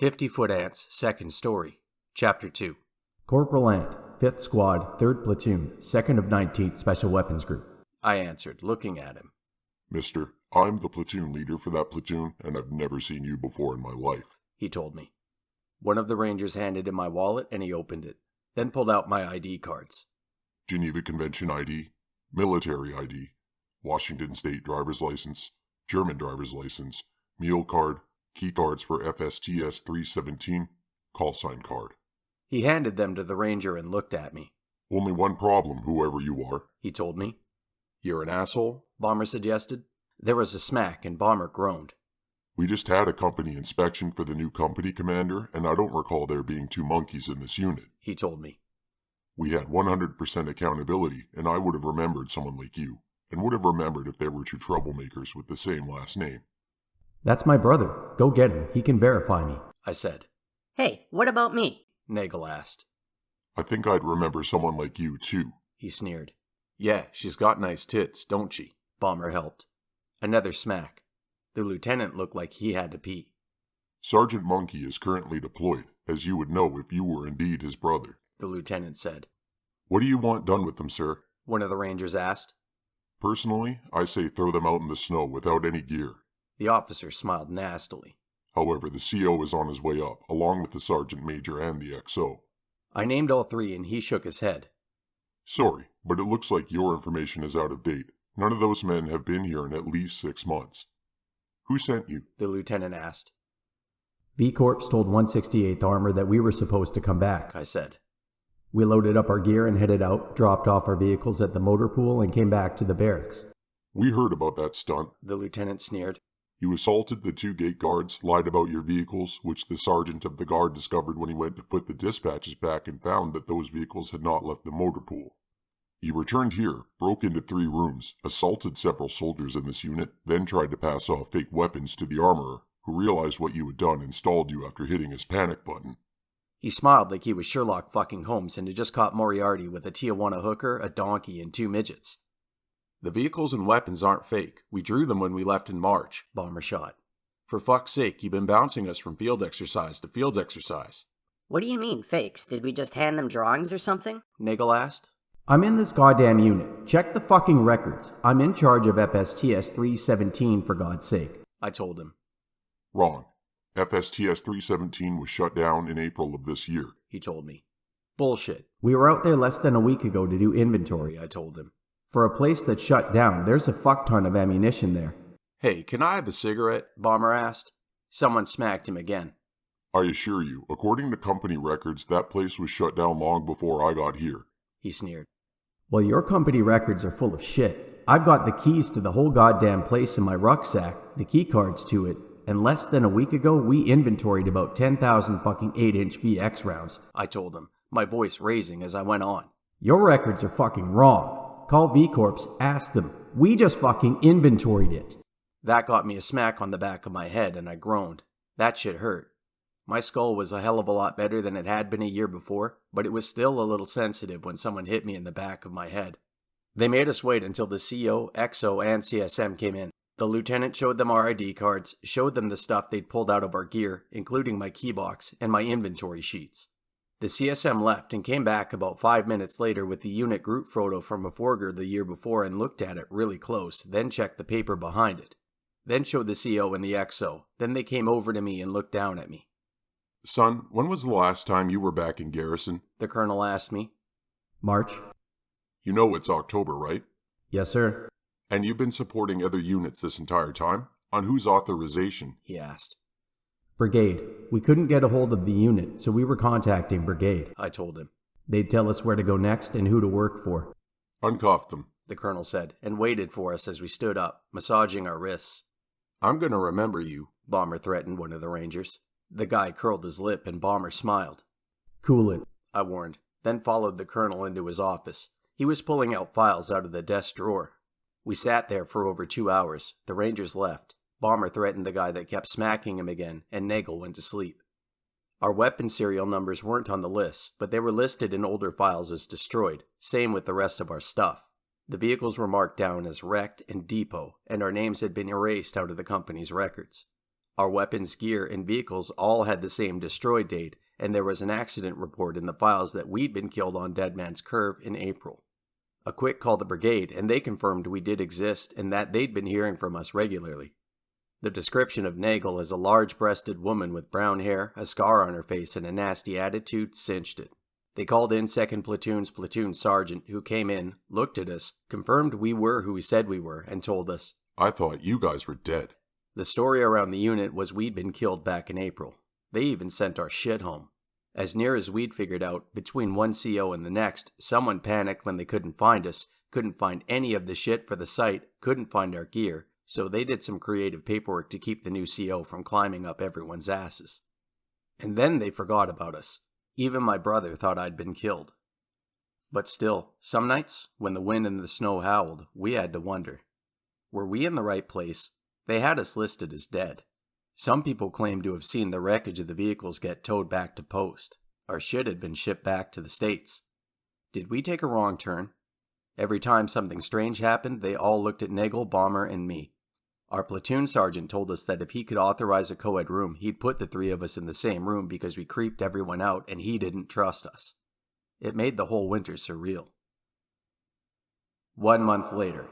50-Foot Ant's Second Story, Chapter 2. Corporal Ant, 5th Squad, 3rd Platoon, 2nd of 19th Special Weapons Group. I answered, looking at him. Mister, I'm the platoon leader for that platoon, and I've never seen you before in my life, He told me. One of the Rangers handed him my wallet and he opened it, then pulled out my ID cards. Geneva Convention ID, military ID, Washington State driver's license, German driver's license, meal card, key cards for FSTS 317, call sign card. He handed them to the Ranger and looked at me. Only one problem, whoever you are. He told me. You're an asshole? Bomber suggested. There was a smack and Bomber groaned. We just had a company inspection for the new company commander, and I don't recall there being two monkeys in this unit. He told me. We had 100% accountability, and I would have remembered someone like you, and would have remembered if there were two troublemakers with the same last name. That's my brother. Go get him. He can verify me, I said. Hey, what about me? Nagel asked. I think I'd remember someone like you, too. He sneered. Yeah, she's got nice tits, don't she? Bomber helped. Another smack. The lieutenant looked like he had to pee. Sergeant Monkey is currently deployed, as you would know if you were indeed his brother, The lieutenant said. What do you want done with them, sir? One of the Rangers asked. Personally, I say throw them out in the snow without any gear. The officer smiled nastily. However, the CO is on his way up, along with the Sergeant Major and the XO. I named all three and he shook his head. Sorry, but it looks like your information is out of date. None of those men have been here in at least 6 months. Who sent you? The lieutenant asked. V-Corps told 168th Armor that we were supposed to come back. I said. We loaded up our gear and headed out, dropped off our vehicles at the motor pool, and came back to the barracks. We heard about that stunt. The lieutenant sneered. You assaulted the two gate guards, lied about your vehicles, which the sergeant of the guard discovered when he went to put the dispatches back and found that those vehicles had not left the motor pool. You returned here, broke into 3 rooms, assaulted several soldiers in this unit, then tried to pass off fake weapons to the armorer, who realized what you had done and stalled you after hitting his panic button. He smiled like he was Sherlock fucking Holmes and had just caught Moriarty with a Tijuana hooker, a donkey, and 2 midgets. The vehicles and weapons aren't fake. We drew them when we left in March. Bomber shot. For fuck's sake, you've been bouncing us from field exercise to field exercise. What do you mean, fakes? Did we just hand them drawings or something? Nagel asked. I'm in this goddamn unit. Check the fucking records. I'm in charge of FSTS 317, for God's sake. I told him. Wrong. FSTS 317 was shut down in April of this year. He told me. Bullshit. We were out there less than a week ago to do inventory. I told him. For a place that's shut down, there's a fuck ton of ammunition there. Hey, can I have a cigarette? Bomber asked. Someone smacked him again. I assure you, according to company records, that place was shut down long before I got here. He sneered. Well, your company records are full of shit. I've got the keys to the whole goddamn place in my rucksack, the key cards to it, and less than a week ago, we inventoried about 10,000 fucking 8-inch VX rounds. I told him, my voice raising as I went on. Your records are fucking wrong. Call V-Corps, ask them. We just fucking inventoried it. That got me a smack on the back of my head and I groaned. That shit hurt. My skull was a hell of a lot better than it had been a year before, but it was still a little sensitive when someone hit me in the back of my head. They made us wait until the CO, XO, and CSM came in. The lieutenant showed them our ID cards, showed them the stuff they'd pulled out of our gear, including my key box and my inventory sheets. The CSM left and came back about 5 minutes later with the unit group photo from a Forger the year before and looked at it really close, then checked the paper behind it. Then showed the CO and the XO. Then they came over to me and looked down at me. Son, when was the last time you were back in garrison? The colonel asked me. March? You know it's October, right? Yes, sir. And you've been supporting other units this entire time? On whose authorization? He asked. Brigade. We couldn't get a hold of the unit, so we were contacting Brigade. I told him. They'd tell us where to go next and who to work for. Uncuff them, the colonel said, and waited for us as we stood up, massaging our wrists. I'm gonna remember you, Bomber threatened one of the Rangers. The guy curled his lip and Bomber smiled. Cool it, I warned, then followed the colonel into his office. He was pulling out files out of the desk drawer. We sat there for over 2 hours. The Rangers left. Bomber threatened the guy that kept smacking him again, and Nagel went to sleep. Our weapon serial numbers weren't on the list, but they were listed in older files as destroyed, same with the rest of our stuff. The vehicles were marked down as wrecked and depot, and our names had been erased out of the company's records. Our weapons, gear, and vehicles all had the same destroy date, and there was an accident report in the files that we'd been killed on Dead Man's Curve in April. A quick called the brigade, and they confirmed we did exist and that they'd been hearing from us regularly. The description of Nagel as a large-breasted woman with brown hair, a scar on her face, and a nasty attitude cinched it. They called in 2nd Platoon's platoon sergeant, who came in, looked at us, confirmed we were who we said we were, and told us, I thought you guys were dead. The story around the unit was we'd been killed back in April. They even sent our shit home. As near as we'd figured out, between one CO and the next, someone panicked when they couldn't find us, couldn't find any of the shit for the site, couldn't find our gear, so they did some creative paperwork to keep the new CO from climbing up everyone's asses. And then they forgot about us. Even my brother thought I'd been killed. But still, some nights, when the wind and the snow howled, we had to wonder. Were we in the right place? They had us listed as dead. Some people claimed to have seen the wreckage of the vehicles get towed back to post. Our shit had been shipped back to the States. Did we take a wrong turn? Every time something strange happened, they all looked at Nagel, Bomber, and me. Our platoon sergeant told us that if he could authorize a co-ed room, he'd put the three of us in the same room because we creeped everyone out and he didn't trust us. It made the whole winter surreal. 1 month later.